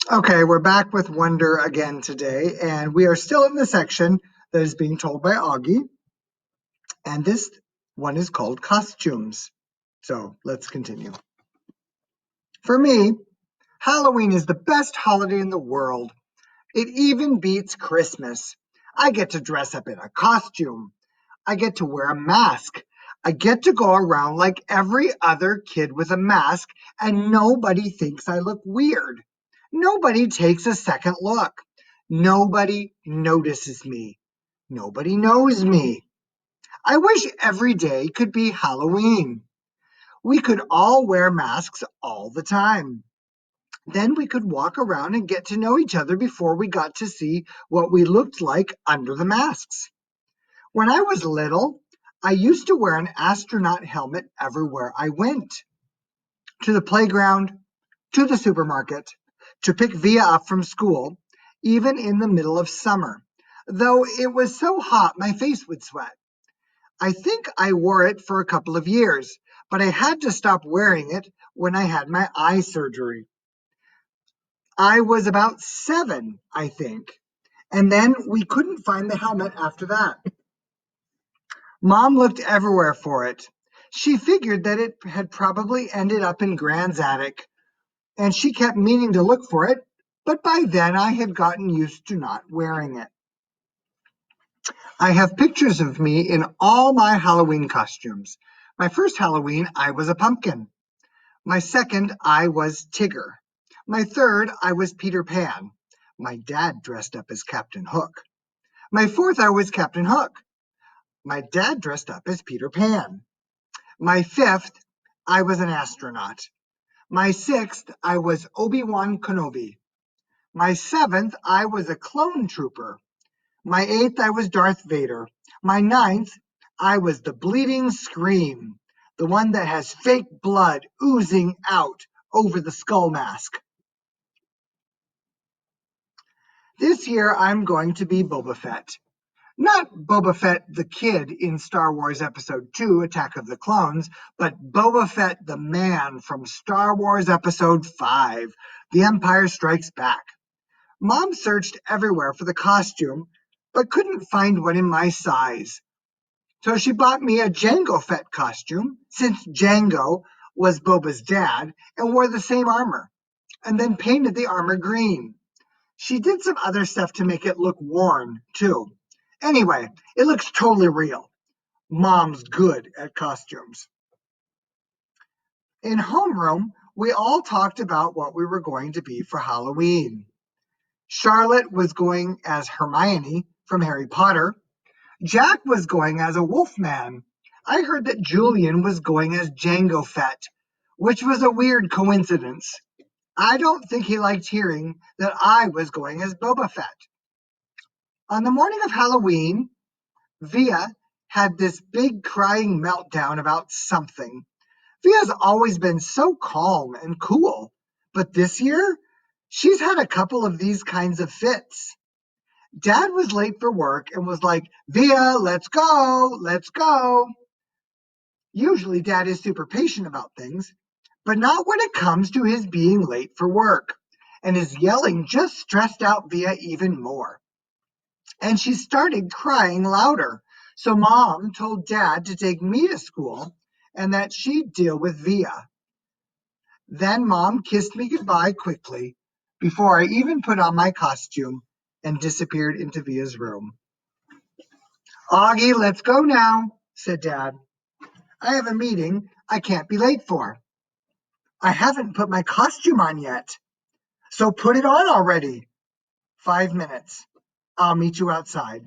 Okay, we're back with Wonder again today, and we are still in the section that is being told by Augie, and this one is called costumes. So let's continue. For me, Halloween is the best holiday in the world. It even beats Christmas. I get to dress up in a costume. I get to wear a mask. I get to go around like every other kid with a mask, and nobody thinks I look weird. Nobody takes a second look. Nobody notices me. Nobody knows me. I wish every day could be Halloween. We could all wear masks all the time. Then we could walk around and get to know each other before we got to see what we looked like under the masks. When I was little, I used to wear an astronaut helmet everywhere I went. To the playground, to the supermarket, to pick Via up from school, even in the middle of summer. Though it was so hot my face would sweat. I think I wore it for a couple of years, but I had to stop wearing it when I had my eye surgery. I was about 7, I think, and then we couldn't find the helmet after that. Mom looked everywhere for it. She figured that it had probably ended up in Gran's attic, and she kept meaning to look for it, but by then I had gotten used to not wearing it. I have pictures of me in all my Halloween costumes. My first Halloween, I was a pumpkin. My second, I was Tigger. My third, I was Peter Pan. My dad dressed up as Captain Hook. My fourth, I was Captain Hook. My dad dressed up as Peter Pan. My fifth, I was an astronaut. My sixth, I was Obi-Wan Kenobi. My seventh, I was a clone trooper. My eighth, I was Darth Vader. My ninth, I was the Bleeding Scream, the one that has fake blood oozing out over the skull mask. This year, I'm going to be Boba Fett. Not Boba Fett the kid in Star Wars Episode 2, Attack of the Clones, but Boba Fett the man from Star Wars Episode 5, The Empire Strikes Back. Mom searched everywhere for the costume, but couldn't find one in my size. So she bought me a Jango Fett costume, since Jango was Boba's dad, and wore the same armor, and then painted the armor green. She did some other stuff to make it look worn, too. Anyway, it looks totally real. Mom's good at costumes. In homeroom, we all talked about what we were going to be for Halloween. Charlotte was going as Hermione from Harry Potter. Jack was going as a wolfman. I heard that Julian was going as Jango Fett, which was a weird coincidence. I don't think he liked hearing that I was going as Boba Fett. On the morning of Halloween, Via had this big crying meltdown about something. Via's always been so calm and cool, but this year, she's had a couple of these kinds of fits. Dad was late for work and was like, Via, let's go, let's go. Usually, Dad is super patient about things, but not when it comes to his being late for work. And his yelling just stressed out Via even more. And she started crying louder. So Mom told Dad to take me to school and that she'd deal with Via. Then Mom kissed me goodbye quickly before I even put on my costume and disappeared into Via's room. Augie, let's go now, said Dad. I have a meeting I can't be late for. I haven't put my costume on yet. So put it on already. 5 minutes. I'll meet you outside.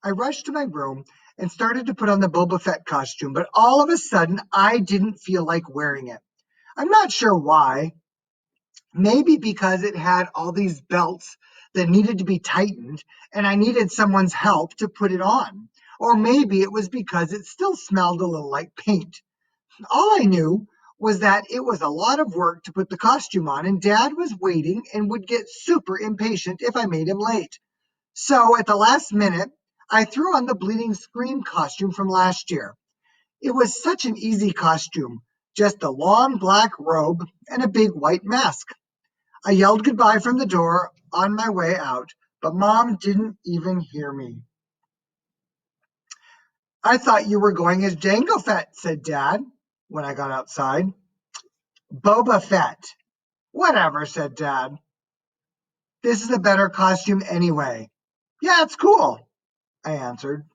I rushed to my room and started to put on the Boba Fett costume, but all of a sudden I didn't feel like wearing it. I'm not sure why. Maybe because it had all these belts that needed to be tightened and I needed someone's help to put it on. Or maybe it was because it still smelled a little like paint. All I knew was that it was a lot of work to put the costume on, and Dad was waiting and would get super impatient if I made him late. So at the last minute, I threw on the Bleeding Scream costume from last year. It was such an easy costume, just a long black robe and a big white mask. I yelled goodbye from the door on my way out, but Mom didn't even hear me. I thought you were going as Jango Fett, said Dad when I got outside. Boba Fett. Whatever, said Dad. This is a better costume anyway. Yeah, it's cool, I answered.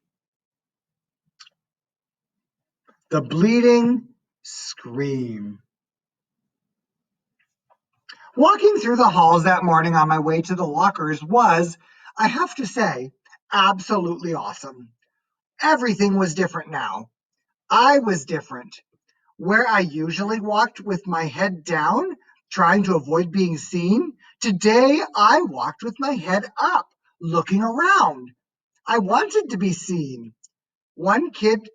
The bleeding scream. Walking through the halls that morning on my way to the lockers was, I have to say, absolutely awesome. Everything was different now. I was different. Where I usually walked with my head down, trying to avoid being seen, today I walked with my head up, looking around. I wanted to be seen. One kid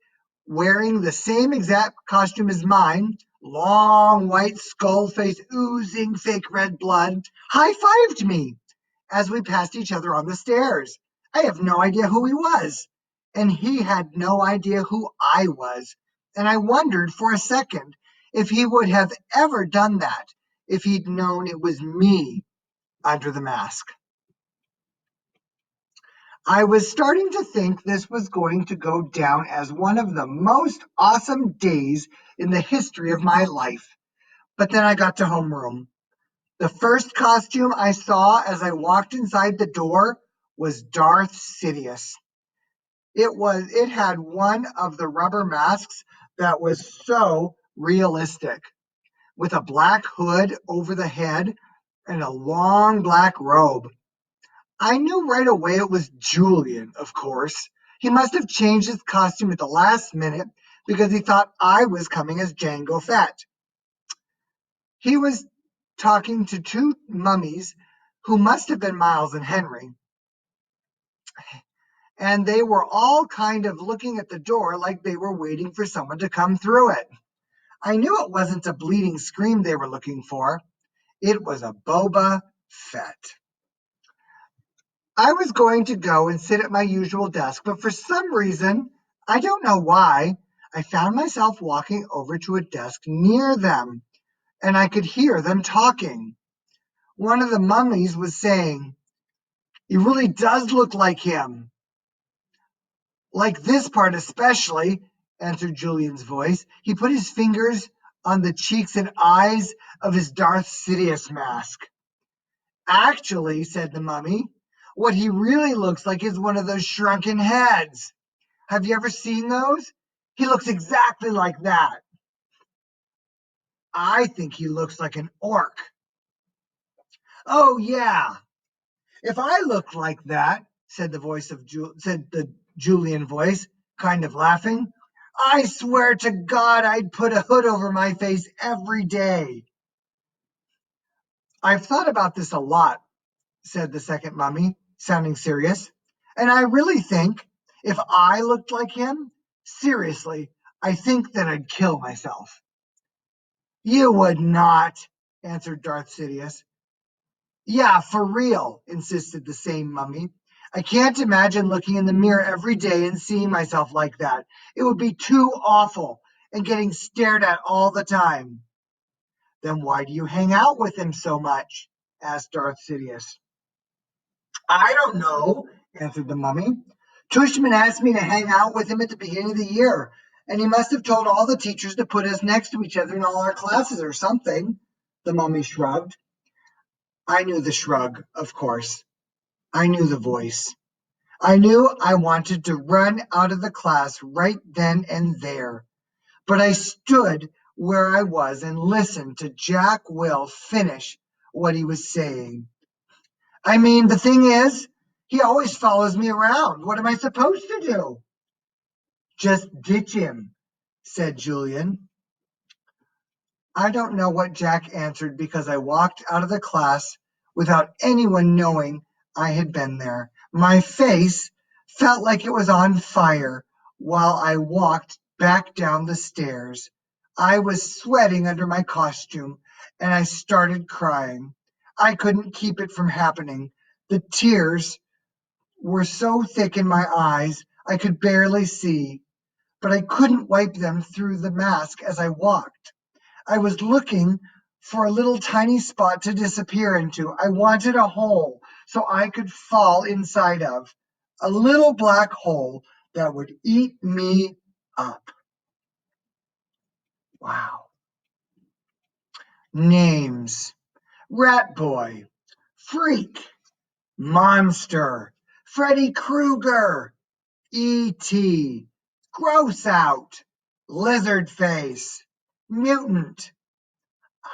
wearing the same exact costume as mine, long white skull face oozing fake red blood, high-fived me as we passed each other on the stairs. I have no idea who he was, and he had no idea who I was. And I wondered for a second if he would have ever done that if he'd known it was me under the mask. I was starting to think this was going to go down as one of the most awesome days in the history of my life. But then I got to homeroom. The first costume I saw as I walked inside the door was Darth Sidious. It had one of the rubber masks that was so realistic, with a black hood over the head and a long black robe. I knew right away it was Julian, of course. He must have changed his costume at the last minute because he thought I was coming as Jango Fett. He was talking to two mummies who must have been Miles and Henry, and they were all kind of looking at the door like they were waiting for someone to come through it. I knew it wasn't a bleeding scream they were looking for. It was a Boba Fett. I was going to go and sit at my usual desk, but for some reason, I don't know why, I found myself walking over to a desk near them, and I could hear them talking. One of the mummies was saying, "He really does look like him." "Like this part especially," answered Julian's voice. He put his fingers on the cheeks and eyes of his Darth Sidious mask. "Actually," said the mummy, "what he really looks like is one of those shrunken heads. Have you ever seen those? He looks exactly like that." "I think he looks like an orc." "Oh, yeah. If I looked like that," said the Julian voice, kind of laughing, "I swear to God I'd put a hood over my face every day." "I've thought about this a lot," said the second mummy, sounding serious. "And I really think if I looked like him, seriously, I think that I'd kill myself." "You would not," answered Darth Sidious. "Yeah, for real," insisted the same mummy. "I can't imagine looking in the mirror every day and seeing myself like that. It would be too awful, and getting stared at all the time." "Then why do you hang out with him so much?" asked Darth Sidious. "I don't know," answered the mummy. "Tushman asked me to hang out with him at the beginning of the year, and he must have told all the teachers to put us next to each other in all our classes or something." The mummy shrugged. I knew the shrug, of course. I knew the voice. I knew I wanted to run out of the class right then and there. But I stood where I was and listened to Jack Will finish what he was saying. "I mean, the thing is, he always follows me around. What am I supposed to do?" "Just ditch him," said Julian. I don't know what Jack answered because I walked out of the class without anyone knowing I had been there. My face felt like it was on fire while I walked back down the stairs. I was sweating under my costume and I started crying. I couldn't keep it from happening. The tears were so thick in my eyes I could barely see, but I couldn't wipe them through the mask as I walked. I was looking for a little tiny spot to disappear into. I wanted a hole so I could fall inside of. A little black hole that would eat me up. Wow. Names: Rat Boy, Freak, Monster, Freddy Krueger, E.T., Gross Out, Lizard Face, Mutant.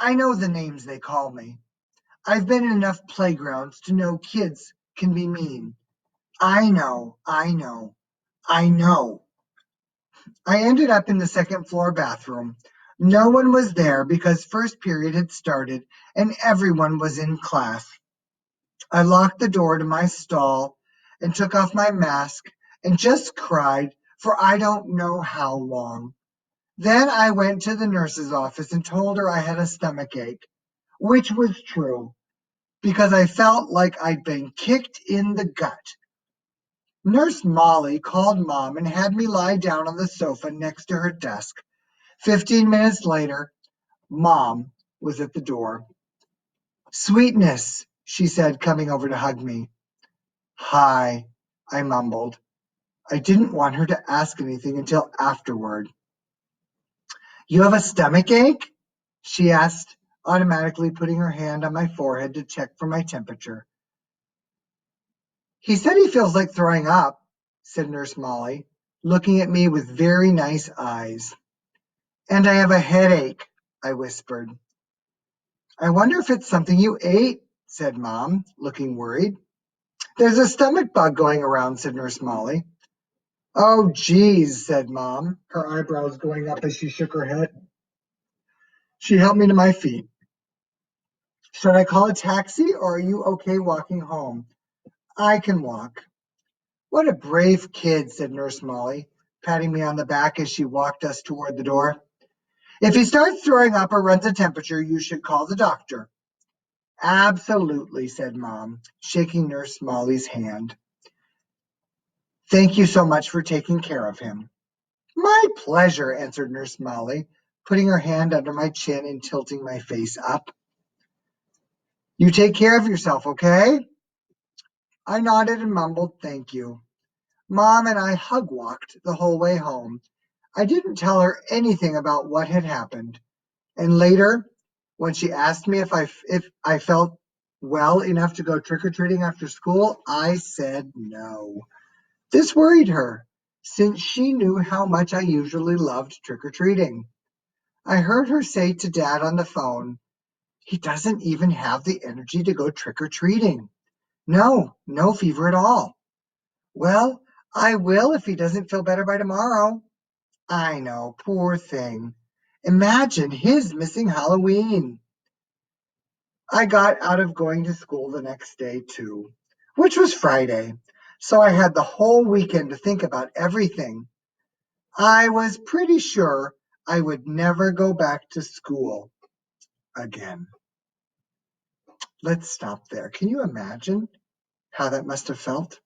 I know the names they call me. I've been in enough playgrounds to know kids can be mean. I know, I know, I know. I ended up in the second floor bathroom. No one was there because first period had started and everyone was in class. I locked the door to my stall and took off my mask and just cried for I don't know how long. Then I went to the nurse's office and told her I had a stomach ache, which was true because I felt like I'd been kicked in the gut. Nurse Molly called Mom and had me lie down on the sofa next to her desk. 15 minutes later, Mom was at the door. "Sweetness," she said, coming over to hug me. "Hi," I mumbled. I didn't want her to ask anything until afterward. "You have a stomach ache?" she asked, automatically putting her hand on my forehead to check for my temperature. "He said he feels like throwing up," said Nurse Molly, looking at me with very nice eyes. "And I have a headache," I whispered. "I wonder if it's something you ate," said Mom, looking worried. "There's a stomach bug going around," said Nurse Molly. "Oh, geez," said Mom, her eyebrows going up as she shook her head. She helped me to my feet. "Should I call a taxi or are you okay walking home?" "I can walk." "What a brave kid," said Nurse Molly, patting me on the back as she walked us toward the door. "If he starts throwing up or runs a temperature, you should call the doctor." "Absolutely," said Mom, shaking Nurse Molly's hand. "Thank you so much for taking care of him." "My pleasure," answered Nurse Molly, putting her hand under my chin and tilting my face up. "You take care of yourself, okay?" I nodded and mumbled thank you. Mom and I hug walked the whole way home. I didn't tell her anything about what had happened. And later, when she asked me if I felt well enough to go trick-or-treating after school, I said no. This worried her, since she knew how much I usually loved trick-or-treating. I heard her say to Dad on the phone, "He doesn't even have the energy to go trick-or-treating. No, no fever at all." "Well, I will if he doesn't feel better by tomorrow." I know, poor thing. Imagine his missing Halloween. I got out of going to school the next day, too, which was Friday, so I had the whole weekend to think about everything. I was pretty sure I would never go back to school again. Let's stop there. Can you imagine how that must have felt?